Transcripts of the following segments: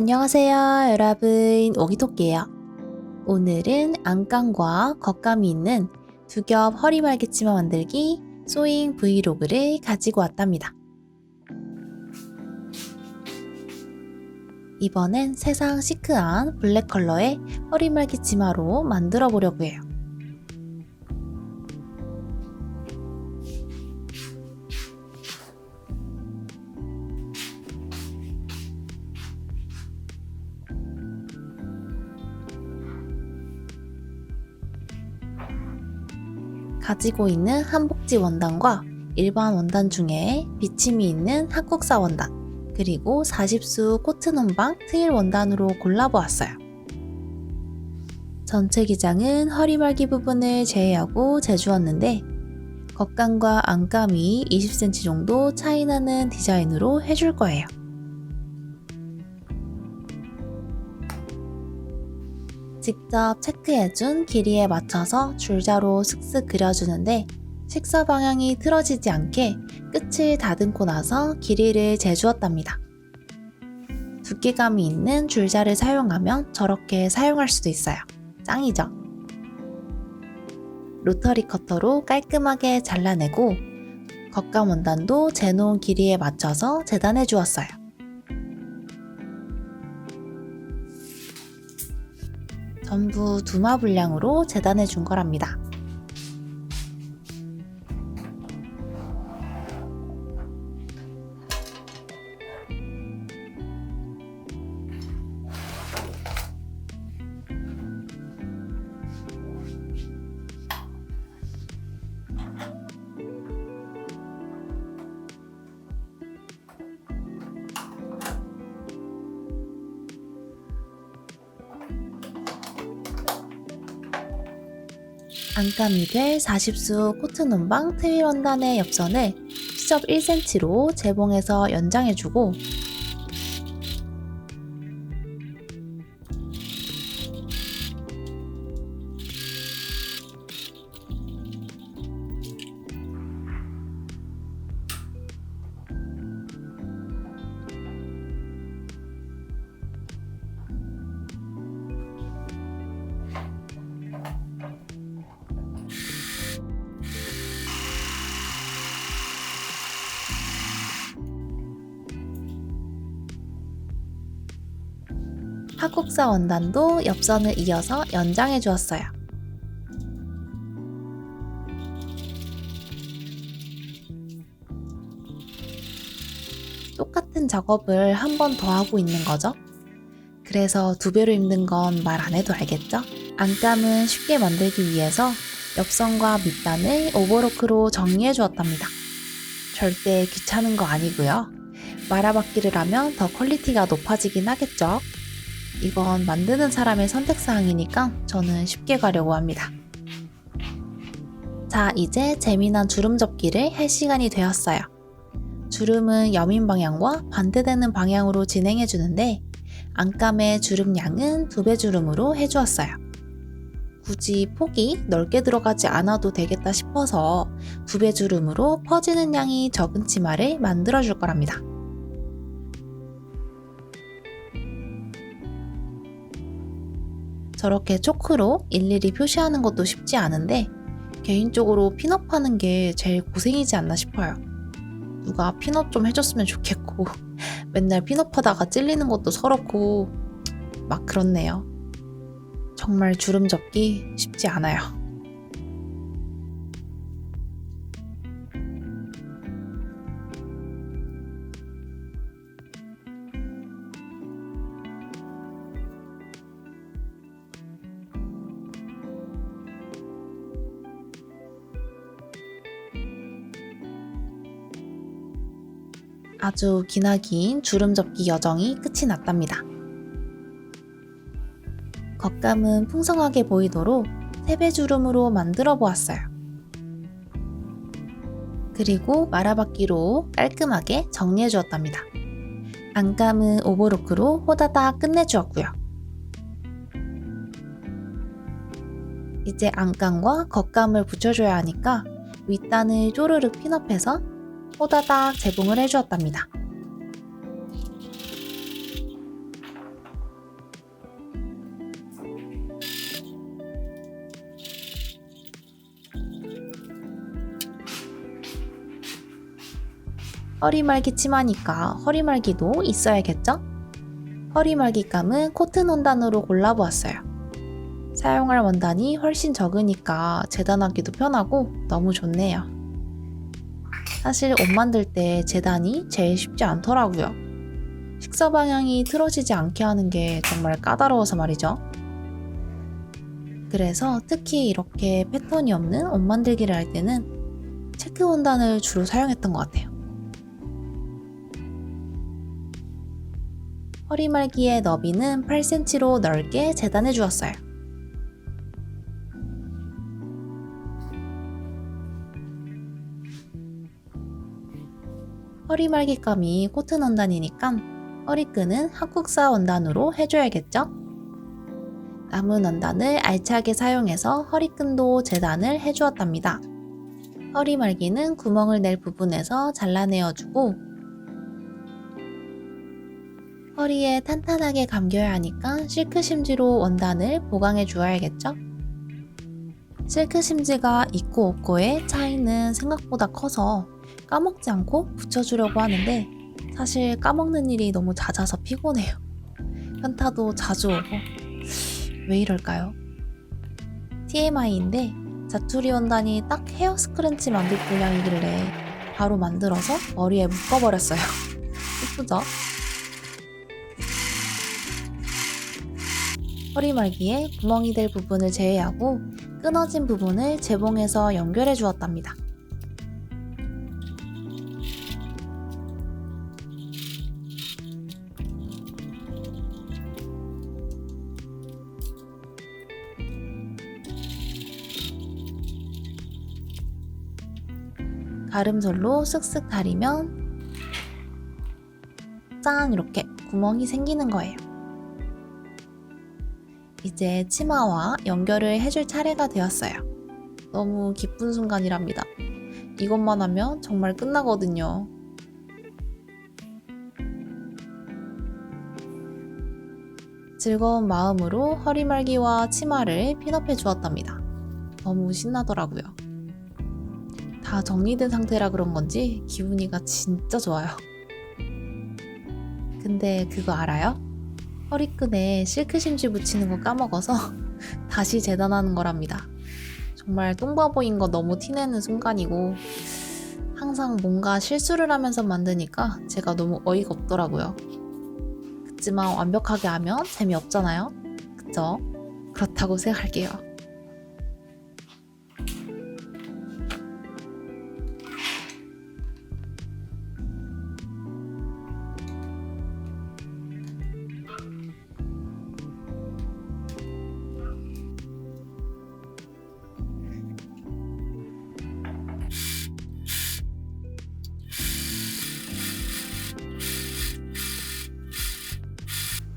안녕하세요, 여러분. 오기토끼예요. 오늘은 안감과 겉감이 있는 두 겹 허리말기치마 만들기 소잉 브이로그를 가지고 왔답니다. 이번엔 세상 시크한 블랙 컬러의 허리말기치마로 만들어 보려고 해요. 가지고 있는 한복지 원단과 일반 원단 중에 비침이 있는 한국사 원단, 그리고 40수 코튼 혼방 트일 원단으로 골라보았어요. 전체 기장은 허리말기 부분을 제외하고 재주었는데 겉감과 안감이 20cm 정도 차이 나는 디자인으로 해줄 거예요. 직접 체크해준 길이에 맞춰서 줄자로 슥슥 그려주는데 식사 방향이 틀어지지 않게 끝을 다듬고 나서 길이를 재주었답니다. 두께감이 있는 줄자를 사용하면 저렇게 사용할 수도 있어요. 짱이죠? 로터리 커터로 깔끔하게 잘라내고 겉감 원단도 재놓은 길이에 맞춰서 재단해 주었어요. 전부 두마 분량으로 재단해 준 거랍니다. 안감이 될 40수 코튼 혼방 트윌 원단의 옆선을 시접 1cm로 재봉해서 연장해주고 한국사 원단도 옆선을 이어서 연장해 주었어요. 똑같은 작업을 한 번 더 하고 있는 거죠. 그래서 두 배로 힘든 건 말 안 해도 알겠죠? 안감은 쉽게 만들기 위해서 옆선과 밑단을 오버로크로 정리해 주었답니다. 절대 귀찮은 거 아니고요. 말아받기를 하면 더 퀄리티가 높아지긴 하겠죠. 이건 만드는 사람의 선택사항이니까 저는 쉽게 가려고 합니다. 자, 이제 재미난 주름 접기를 할 시간이 되었어요. 주름은 여민 방향과 반대되는 방향으로 진행해주는데 안감의 주름 양은 2배 주름으로 해주었어요. 굳이 폭이 넓게 들어가지 않아도 되겠다 싶어서 2배 주름으로 퍼지는 양이 적은 치마를 만들어줄 거랍니다. 저렇게 초크로 일일이 표시하는 것도 쉽지 않은데 개인적으로 핀업하는 게 제일 고생이지 않나 싶어요. 누가 핀업 좀 해줬으면 좋겠고 맨날 핀업하다가 찔리는 것도 서럽고 막 그렇네요. 정말 주름 접기 쉽지 않아요. 아주 기나긴 주름 접기 여정이 끝이 났답니다. 겉감은 풍성하게 보이도록 3배 주름으로 만들어 보았어요. 그리고 말아받기로 깔끔하게 정리해 주었답니다. 안감은 오버로크로 호다닥 끝내주었고요. 이제 안감과 겉감을 붙여줘야 하니까 윗단을 쪼르륵 핀업해서 호다닥 재봉을 해주었답니다. 허리말기 치마니까 허리말기도 있어야겠죠? 허리말기감은 코튼 원단으로 골라보았어요. 사용할 원단이 훨씬 적으니까 재단하기도 편하고 너무 좋네요. 사실 옷 만들 때 재단이 제일 쉽지 않더라고요. 식사 방향이 틀어지지 않게 하는 게 정말 까다로워서 말이죠. 그래서 특히 이렇게 패턴이 없는 옷 만들기를 할 때는 체크 원단을 주로 사용했던 것 같아요. 허리말기의 너비는 8cm로 넓게 재단해 주었어요. 허리말기감이 코튼 원단이니까 허리끈은 한국사 원단으로 해줘야겠죠? 남은 원단을 알차게 사용해서 허리끈도 재단을 해주었답니다. 허리말기는 구멍을 낼 부분에서 잘라내어주고 허리에 탄탄하게 감겨야 하니까 실크 심지로 원단을 보강해 주어야겠죠? 실크 심지가 있고 없고의 차이는 생각보다 커서 까먹지 않고 붙여주려고 하는데 사실 까먹는 일이 너무 잦아서 피곤해요. 현타도 자주 오고 왜 이럴까요? TMI인데 자투리 원단이 딱 헤어 스크런치 만들 분량이길래 바로 만들어서 머리에 묶어버렸어요. 예쁘죠? 허리말기에 구멍이 될 부분을 제외하고 끊어진 부분을 재봉해서 연결해 주었답니다. 가름솔로 쓱쓱 다리면 짠! 이렇게 구멍이 생기는 거예요. 이제 치마와 연결을 해줄 차례가 되었어요. 너무 기쁜 순간이랍니다. 이것만 하면 정말 끝나거든요. 즐거운 마음으로 허리말기와 치마를 핀업해 주었답니다. 너무 신나더라고요. 다 정리된 상태라 그런 건지 기분이가 진짜 좋아요. 근데 그거 알아요? 허리끈에 실크 심지 붙이는 거 까먹어서 다시 재단하는 거랍니다. 정말 똥바보인 거 너무 티내는 순간이고 항상 뭔가 실수를 하면서 만드니까 제가 너무 어이가 없더라고요. 그치만 완벽하게 하면 재미없잖아요? 그쵸? 그렇다고 생각할게요.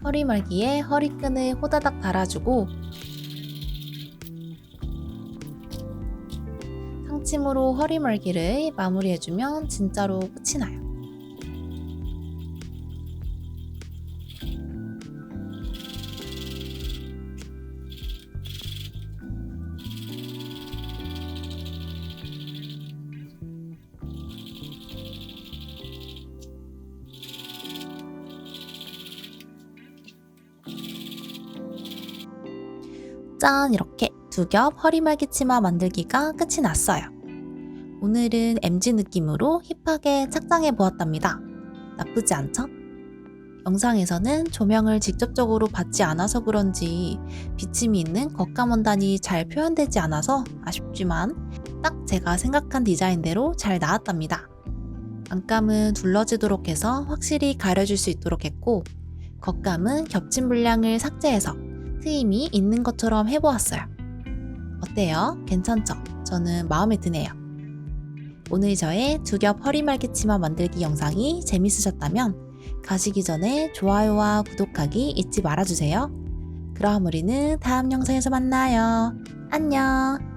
허리말기에 허리끈을 호다닥 달아주고 상침으로 허리말기를 마무리해주면 진짜로 끝이 나요. 짠! 이렇게 두 겹 허리말기 치마 만들기가 끝이 났어요. 오늘은 MG 느낌으로 힙하게 착장해 보았답니다. 나쁘지 않죠? 영상에서는 조명을 직접적으로 받지 않아서 그런지 비침이 있는 겉감 원단이 잘 표현되지 않아서 아쉽지만 딱 제가 생각한 디자인대로 잘 나왔답니다. 안감은 둘러지도록 해서 확실히 가려줄 수 있도록 했고 겉감은 겹친 분량을 삭제해서 트임이 있는 것처럼 해보았어요. 어때요? 괜찮죠? 저는 마음에 드네요. 오늘 저의 두 겹 허리말기 치마 만들기 영상이 재밌으셨다면 가시기 전에 좋아요와 구독하기 잊지 말아주세요. 그럼 우리는 다음 영상에서 만나요. 안녕!